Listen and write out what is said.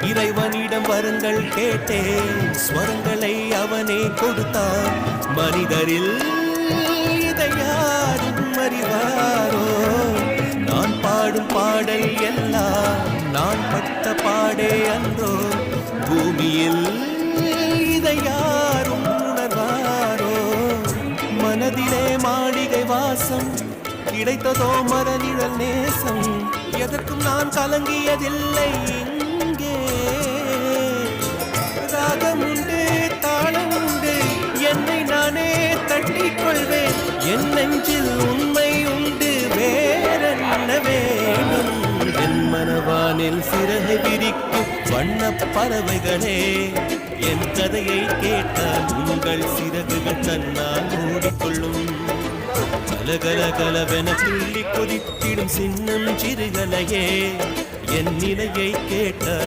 இறைவனிடம் வரங்கள் கேட்டேன், ஸ்வரங்களை அவனே கொடுத்தான். மனிதரில் இதை யாரும் அறிவாரோ? நான் பாடும் பாடல் எல்லாம் நான் பட்ட பாடே அன்றோ? பூமியில் இதை யாரும் உணர்வாரோ? மனதிலே மாளிகை வாசம், கிடைத்ததோ மரநிழல் நேசம். எதற்கும் நான் கலங்கியதில்லை. இங்கே ராகம் உண்டு, தாளம் உண்டு, என்னை நானே தட்டிக் கொள்வேன். என் நெஞ்சில் உண்மை உண்டு, வேறென்ன வேண்டும்? என் மனவானில் சிறகை விரிக்கும் வண்ணப் பறவைகளே, என் கதையை கேட்டால் உங்கள் சிறகுகள் தன்னால் மூடிக்கொள்ளும். கலகலகலவென துள்ளி கொதித்திடும் சின்னம் சிறுகலையே, என் நிலையை கேட்ட